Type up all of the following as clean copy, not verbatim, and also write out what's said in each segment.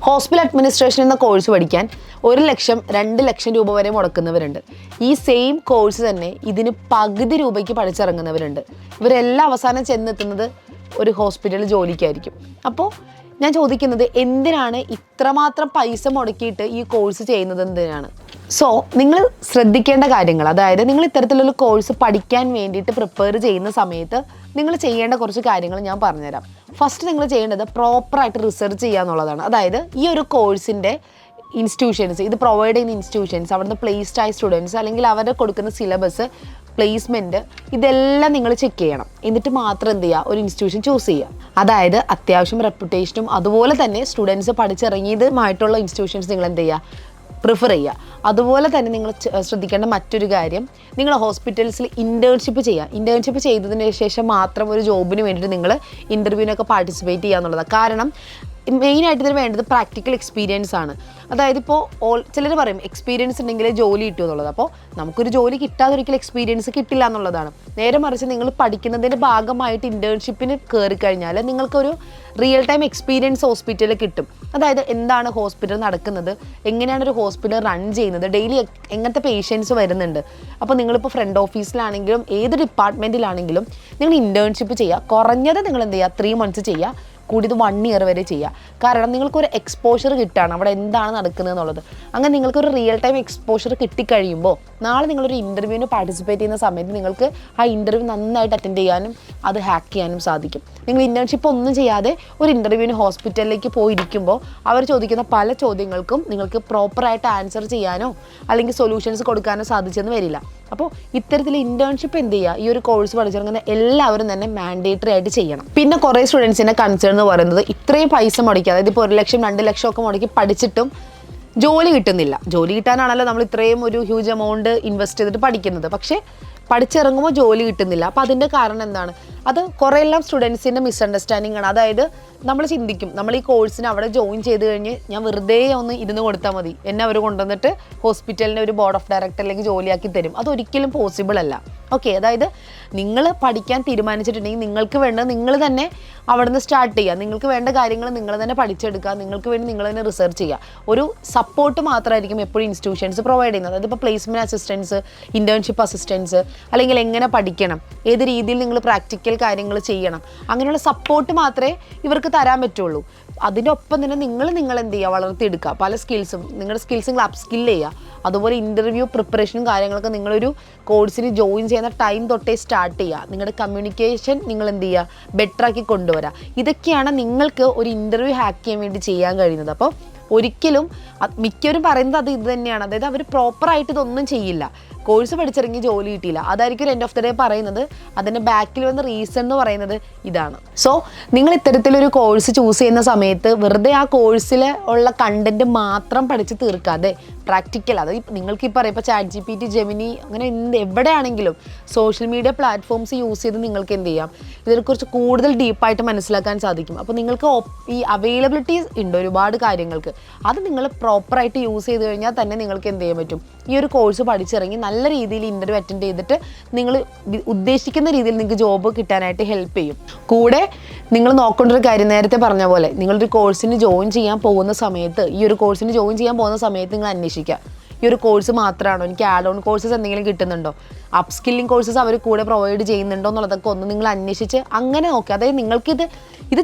Hospital administration എന്ന course പഠിക്കാൻ 1 ലക്ഷം 2 ലക്ഷം രൂപ വരെ മുടക്കുന്നവരുണ്ട്. ഈ സെയിം കോഴ്സ് തന്നെ ഇതിന് പകുതി രൂപയ്ക്ക് പഠിച്ചിറങ്ങുന്നവരുണ്ട്. ഇവരെല്ലാം അവസാനം ചെന്നെത്തുന്നത് ഒരു ഹോസ്പിറ്റലിൽ ജോലിക്കായിരിക്കും. അപ്പോൾ ഞാൻ ചോദിക്കുന്നത്, എന്തിനാണ് ഇത്രമാത്രം പൈസ മുടക്കിയിട്ട് ഈ കോഴ്സ് ചെയ്യുന്നത് എന്തിനാണ്? സോ നിങ്ങൾ ശ്രദ്ധിക്കേണ്ട കാര്യങ്ങൾ, അതായത് നിങ്ങൾ ഇത്തരത്തിലുള്ള കോഴ്സ് പഠിക്കാൻ വേണ്ടിയിട്ട് പ്രിപ്പയർ ചെയ്യുന്ന സമയത്ത് നിങ്ങൾ ചെയ്യേണ്ട കുറച്ച് കാര്യങ്ങൾ ഞാൻ പറഞ്ഞുതരാം. ഫസ്റ്റ് നിങ്ങൾ ചെയ്യേണ്ടത് പ്രോപ്പറായിട്ട് റിസർച്ച് ചെയ്യുക എന്നുള്ളതാണ്. അതായത് ഈ ഒരു കോഴ്സിൻ്റെ ഇൻസ്റ്റിറ്റ്യൂഷൻസ്, ഇത് പ്രൊവൈഡ് ചെയ്യുന്ന ഇൻസ്റ്റിറ്റ്യൂഷൻസ്, അവിടുന്ന് പ്ലേസ്ഡ് ആയ സ്റ്റുഡൻസ്, അല്ലെങ്കിൽ അവർ കൊടുക്കുന്ന സിലബസ്, പ്ലേസ്മെൻറ്റ്, ഇതെല്ലാം നിങ്ങൾ ചെക്ക് ചെയ്യണം. എന്നിട്ട് മാത്രം എന്ത് ചെയ്യുക, ഒരു ഇൻസ്റ്റിറ്റ്യൂഷൻ ചൂസ് ചെയ്യുക. അതായത് അത്യാവശ്യം റെപ്യൂട്ടേഷനും അതുപോലെ തന്നെ സ്റ്റുഡൻസ് പഠിച്ചിറങ്ങിയതുമായിട്ടുള്ള ഇൻസ്റ്റിറ്റ്യൂഷൻസ് നിങ്ങൾ എന്ത് ചെയ്യുക, പ്രിഫർ ചെയ്യുക. അതുപോലെ തന്നെ നിങ്ങൾ ശ്രദ്ധിക്കേണ്ട മറ്റൊരു കാര്യം, നിങ്ങൾ ഹോസ്പിറ്റൽസിൽ ഇൻറ്റേൺഷിപ്പ് ചെയ്യുക. ഇൻറ്റേൺഷിപ്പ് ചെയ്തതിന് ശേഷം മാത്രം ഒരു ജോബിന് വേണ്ടിയിട്ട് നിങ്ങൾ ഇൻ്റർവ്യൂവിനൊക്കെ പാർട്ടിസിപ്പേറ്റ് ചെയ്യുക എന്നുള്ളതാണ്. കാരണം മെയിനായിട്ട് ഇതിന് വേണ്ടത് പ്രാക്ടിക്കൽ എക്സ്പീരിയൻസ് ആണ്. അതായത് ഇപ്പോൾ ചിലർ പറയും എക്സ്പീരിയൻസ് ഉണ്ടെങ്കിൽ ജോലി കിട്ടും എന്നുള്ളത്. അപ്പോൾ നമുക്കൊരു ജോലി കിട്ടാതെ ഒരിക്കലും എക്സ്പീരിയൻസ് കിട്ടില്ല എന്നുള്ളതാണ്. നേരെ മറിച്ച് നിങ്ങൾ പഠിക്കുന്നതിൻ്റെ ഭാഗമായിട്ട് ഇൻറ്റേൺഷിപ്പിന് കയറി കഴിഞ്ഞാൽ നിങ്ങൾക്കൊരു റിയൽ ടൈം എക്സ്പീരിയൻസ് ഹോസ്പിറ്റലിൽ കിട്ടും. അതായത് എന്താണ് ഹോസ്പിറ്റൽ നടക്കുന്നത്, എങ്ങനെയാണ് ഒരു ഹോസ്പിറ്റൽ റൺ ചെയ്യുന്നത്, ഡെയിലി എങ്ങനത്തെ പേഷ്യൻസ് വരുന്നുണ്ട്. അപ്പോൾ നിങ്ങളിപ്പോൾ ഫ്രണ്ട് ഓഫീസിലാണെങ്കിലും ഏത് ഡിപ്പാർട്ട്മെൻറ്റിലാണെങ്കിലും നിങ്ങൾ ഇൻറ്റേൺഷിപ്പ് ചെയ്യുക. കുറഞ്ഞത് നിങ്ങൾ എന്ത് ചെയ്യുക, 3 months ചെയ്യുക, കൂടിയത് 1 year വരെ ചെയ്യുക. കാരണം നിങ്ങൾക്കൊരു എക്സ്പോഷർ കിട്ടുകയാണ് അവിടെ എന്താണ് നടക്കുന്നത് എന്നുള്ളത്. അങ്ങനെ നിങ്ങൾക്കൊരു റിയൽ ടൈം എക്സ്പോഷർ കിട്ടിക്കഴിയുമ്പോൾ നാളെ നിങ്ങളൊരു ഇൻ്റർവ്യൂവിന് പാർട്ടിസിപ്പേറ്റ് ചെയ്യുന്ന സമയത്ത് നിങ്ങൾക്ക് ആ ഇൻ്റർവ്യൂ നന്നായിട്ട് അറ്റൻഡ് ചെയ്യാനും അത് ഹാക്ക് ചെയ്യാനും സാധിക്കും. നിങ്ങൾ ഇൻ്റേൺഷിപ്പ് ഒന്നും ചെയ്യാതെ ഒരു ഇൻ്റർവ്യൂവിന് ഹോസ്പിറ്റലിലേക്ക് പോയിരിക്കുമ്പോൾ അവർ ചോദിക്കുന്ന പല ചോദ്യങ്ങൾക്കും നിങ്ങൾക്ക് പ്രോപ്പറായിട്ട് ആൻസർ ചെയ്യാനോ അല്ലെങ്കിൽ സൊല്യൂഷൻസ് കൊടുക്കാനോ സാധിച്ചെന്ന് വരില്ല. അപ്പോൾ ഇത്തരത്തിൽ ഇൻറ്റേൺഷിപ്പ് എന്ത് ചെയ്യുക, ഈ ഒരു കോഴ്സ് പഠിച്ചിറങ്ങുന്ന എല്ലാവരും തന്നെ മാൻഡേറ്ററി ആയിട്ട് ചെയ്യണം. പിന്നെ കുറേ സ്റ്റുഡൻസിൻ്റെ കൺസേൺ എന്ന് പറയുന്നത്, ഇത്രയും പൈസ മുടക്കി, അതായത് ഇപ്പോൾ 1 ലക്ഷം 2 ലക്ഷം ഒക്കെ മുടക്കി പഠിച്ചിട്ടും ജോലി കിട്ടുന്നില്ല. ജോലി കിട്ടാനാണല്ലോ നമ്മൾ ഇത്രയും ഒരു ഹ്യൂജ് എമൗണ്ട് ഇൻവെസ്റ്റ് ചെയ്തിട്ട് പഠിക്കുന്നത്. പക്ഷേ പഠിച്ചിറങ്ങുമ്പോൾ ജോലി കിട്ടുന്നില്ല. അപ്പോൾ അതിൻ്റെ കാരണം എന്താണ്? അത് കുറേയെല്ലാം സ്റ്റുഡൻസിൻ്റെ മിസ്അണ്ടർസ്റ്റാൻഡിങ് ആണ്. അതായത് നമ്മൾ ചിന്തിക്കും, നമ്മൾ ഈ കോഴ്സിന് അവിടെ ജോയിൻ ചെയ്ത് കഴിഞ്ഞ് ഞാൻ വെറുതെ ഒന്ന് ഇരുന്ന് കൊടുത്താൽ മതി, എന്നെ അവർ കൊണ്ടുവന്നിട്ട് ഹോസ്പിറ്റലിൻ്റെ ഒരു ബോർഡ് ഓഫ് ഡയറക്ടറിലേക്ക് ജോലിയാക്കി തരും. അതൊരിക്കലും പോസിബിൾ അല്ല. ഓക്കെ, അതായത് നിങ്ങൾ പഠിക്കാൻ തീരുമാനിച്ചിട്ടുണ്ടെങ്കിൽ നിങ്ങൾക്ക് വേണ്ടത് നിങ്ങൾ തന്നെ അവിടെ നിന്ന് സ്റ്റാർട്ട് ചെയ്യുക. നിങ്ങൾക്ക് വേണ്ട കാര്യങ്ങൾ നിങ്ങൾ തന്നെ പഠിച്ചെടുക്കുക. നിങ്ങൾക്ക് വേണ്ടി നിങ്ങൾ തന്നെ റിസർച്ച് ചെയ്യുക. ഒരു സപ്പോർട്ട് മാത്രമായിരിക്കും എപ്പോഴും ഇൻസ്റ്റിറ്റ്യൂഷൻസ് പ്രൊവൈഡ് ചെയ്യുന്നത്. അതായത് ഇപ്പോൾ പ്ലേസ്മെൻറ്റ് അസിസ്റ്റൻസ്, ഇൻറ്റേൺഷിപ്പ് അസിസ്റ്റൻസ്, അല്ലെങ്കിൽ എങ്ങനെ പഠിക്കണം, ഏത് രീതിയിൽ നിങ്ങൾ പ്രാക്ടിക്കൽ കാര്യങ്ങൾ ചെയ്യണം, അങ്ങനെയുള്ള സപ്പോർട്ട് മാത്രമേ ഇവർക്ക് തരാൻ പറ്റുള്ളൂ. അതിൻ്റെ ഒപ്പം തന്നെ നിങ്ങൾ എന്ത് ചെയ്യുക, വളർത്തിയെടുക്കുക. പല സ്കിൽസും, നിങ്ങളുടെ സ്കിൽസ് നിങ്ങൾ അപ്സ്കിൽ ചെയ്യുക. അതുപോലെ ഇൻ്റർവ്യൂ പ്രിപ്പറേഷനും കാര്യങ്ങളൊക്കെ നിങ്ങളൊരു കോഴ്സിന് ജോയിൻ ചെയ്യുന്ന ടൈം തൊട്ടേ സ്റ്റാർട്ട് ചെയ്യുക. നിങ്ങളുടെ കമ്മ്യൂണിക്കേഷൻ നിങ്ങൾ എന്ത് ചെയ്യുക, ബെറ്ററാക്കി കൊണ്ടുവരിക. ഇതൊക്കെയാണ് നിങ്ങൾക്ക് ഒരു ഇൻ്റർവ്യൂ ഹാക്ക് ചെയ്യാൻ വേണ്ടി ചെയ്യാൻ കഴിയുന്നത്. അപ്പോൾ ഒരിക്കലും മിക്കവരും പറയുന്നത് അത് ഇത് തന്നെയാണ്. അതായത് അവർ പ്രോപ്പറായിട്ട് ഇതൊന്നും ചെയ്യില്ല, കോഴ്സ് പഠിച്ചിറങ്ങി ജോലി കിട്ടിയില്ല. അതായിരിക്കും എൻഡ് ഓഫ് ദ ഡേ പറയുന്നത്. അതിൻ്റെ ബാക്കിൽ വന്ന റീസൺ എന്ന് പറയുന്നത് ഇതാണ്. സോ നിങ്ങൾ ഇത്തരത്തിലൊരു കോഴ്സ് ചൂസ് ചെയ്യുന്ന സമയത്ത് വെറുതെ ആ കോഴ്സിൽ ഉള്ള കണ്ടൻറ്റ് മാത്രം പഠിച്ച് തീർക്കാതെ പ്രാക്ടിക്കൽ, അതായത് നിങ്ങൾക്കിപ്പോൾ അറിയാം, ഇപ്പോൾ ChatGPT, ജെമിനി, അങ്ങനെ എവിടെയാണെങ്കിലും സോഷ്യൽ മീഡിയ പ്ലാറ്റ്ഫോംസ് യൂസ് ചെയ്ത് നിങ്ങൾക്ക് എന്ത് ചെയ്യാം, ഇതിനെക്കുറിച്ച് കൂടുതൽ ഡീപ്പായിട്ട് മനസ്സിലാക്കാൻ സാധിക്കും. അപ്പോൾ നിങ്ങൾക്ക് ഈ അവൈലബിലിറ്റീസ് ഉണ്ട് ഒരുപാട് കാര്യങ്ങൾക്ക്. അത് നിങ്ങൾ പ്രോപ്പറായിട്ട് യൂസ് ചെയ്ത് കഴിഞ്ഞാൽ തന്നെ നിങ്ങൾക്ക് എന്ത് ചെയ്യാൻ പറ്റും, ഈ ഒരു കോഴ്സ് പഠിച്ചിറങ്ങി നല്ല രീതിയിൽ ഇൻ്റർവ്യൂ അറ്റൻഡ് ചെയ്തിട്ട് നിങ്ങൾ ഉദ്ദേശിക്കുന്ന രീതിയിൽ നിങ്ങൾക്ക് ജോബ് കിട്ടാനായിട്ട് ഹെൽപ്പ് ചെയ്യും. കൂടെ നിങ്ങൾ നോക്കേണ്ട ഒരു കാര്യം, നേരത്തെ പറഞ്ഞ പോലെ നിങ്ങളൊരു കോഴ്സിന് ജോയിൻ ചെയ്യാൻ പോകുന്ന സമയത്ത്, ഈ ഒരു കോഴ്സിന് ജോയിൻ ചെയ്യാൻ പോകുന്ന സമയത്ത് നിങ്ങൾ അന്വേഷിക്കുക, ഈ ഒരു കോഴ്സ് മാത്രമാണോ, എനിക്ക് ആഡ് ഓൺ കോഴ്സസ് എന്തെങ്കിലും കിട്ടുന്നുണ്ടോ, അപ്പ് സ്കില്ലിംഗ് കോഴ്സസ് അവർ കൂടെ പ്രൊവൈഡ് ചെയ്യുന്നുണ്ടോ എന്നുള്ളതൊക്കെ ഒന്ന് നിങ്ങൾ അന്വേഷിച്ച് അങ്ങനെ നോക്കുക. അതായത് നിങ്ങൾക്കിത്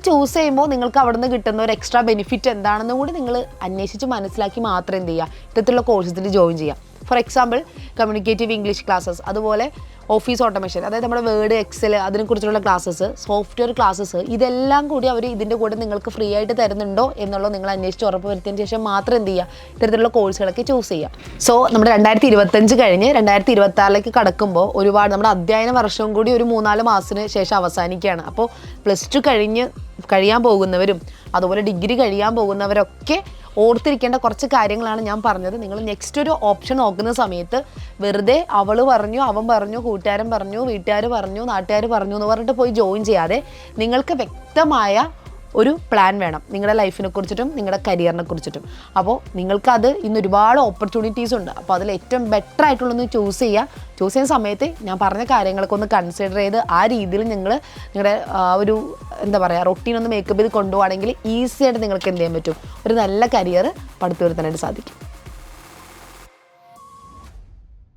ചൂസ് ചെയ്യുമ്പോൾ നിങ്ങൾക്ക് അവിടെ നിന്ന് കിട്ടുന്ന ഒരു എക്സ്ട്രാ ബെനിഫിറ്റ് എന്താണെന്നും കൂടി നിങ്ങൾ അന്വേഷിച്ച് മനസ്സിലാക്കി മാത്രം എന്ത് ചെയ്യുക, ഇത്തരത്തിലുള്ള കോഴ്സസിൽ ജോയിൻ ചെയ്യുക. For example communicative English classes, അതുപോലെ ഓഫീസ് ഓട്ടോമേഷൻ, അതായത് നമ്മുടെ വേർഡ്, എക്സൽ, അതിനെക്കുറിച്ചുള്ള ക്ലാസ്സസ്, സോഫ്റ്റ്വെയർ ക്ലാസ്സസ്, ഇതെല്ലാം കൂടി അവർ ഇതിൻ്റെ കൂടെ നിങ്ങൾക്ക് ഫ്രീ ആയിട്ട് തരുന്നുണ്ടോ എന്നുള്ളത് നിങ്ങൾ അന്വേഷിച്ച് ഉറപ്പ് വരുത്തിയതിന് ശേഷം മാത്രം എന്ത് ചെയ്യുക, ഇത്തരത്തിലുള്ള കോഴ്സുകളൊക്കെ ചൂസ് ചെയ്യുക. സോ നമ്മുടെ 2025 കഴിഞ്ഞ് 2026 കടക്കുമ്പോൾ ഒരുപാട് നമ്മുടെ അധ്യയന വർഷവും കൂടി ഒരു 3-4 മാസത്തിന് ശേഷം അവസാനിക്കുകയാണ്. അപ്പോൾ +2 കഴിയാൻ പോകുന്നവരും അതുപോലെ ഡിഗ്രി കഴിയാൻ പോകുന്നവരൊക്കെ ഓർത്തിരിക്കേണ്ട കുറച്ച് കാര്യങ്ങളാണ് ഞാൻ പറഞ്ഞത്. നിങ്ങൾ നെക്സ്റ്റ് ഒരു ഓപ്ഷൻ നോക്കുന്ന സമയത്ത് വെറുതെ അവൾ പറഞ്ഞു, അവൻ പറഞ്ഞു, കൂട്ടുകാരൻ പറഞ്ഞു, വീട്ടുകാർ പറഞ്ഞു, നാട്ടുകാർ പറഞ്ഞു എന്ന് പറഞ്ഞിട്ട് പോയി ജോയിൻ ചെയ്യാതെ നിങ്ങൾക്ക് വ്യക്തമായ ഒരു പ്ലാൻ വേണം നിങ്ങളുടെ ലൈഫിനെ കുറിച്ചിട്ടും നിങ്ങളുടെ കരിയറിനെ കുറിച്ചിട്ടും. അപ്പോൾ നിങ്ങൾക്കത് ഇന്ന് ഒരുപാട് ഓപ്പർച്യൂണിറ്റീസ് ഉണ്ട്. അപ്പോൾ അതിൽ ഏറ്റവും ബെറ്റർ ആയിട്ടുള്ളൊന്ന് ചൂസ് ചെയ്യുന്ന സമയത്ത് ഞാൻ പറഞ്ഞ കാര്യങ്ങളൊക്കെ ഒന്ന് കൺസിഡർ ചെയ്ത് ആ രീതിയിൽ നിങ്ങൾ നിങ്ങളുടെ ഒരു എന്താ പറയുക റൊട്ടീൻ ഒന്ന് മേക്കപ്പ് ചെയ്ത് കൊണ്ടുപോകുകയാണെങ്കിൽ ഈസി ആയിട്ട് നിങ്ങൾക്ക് എന്ത് ചെയ്യാൻ പറ്റും, ഒരു നല്ല കരിയർ പടുത്തുവരുത്താനായിട്ട് സാധിക്കും.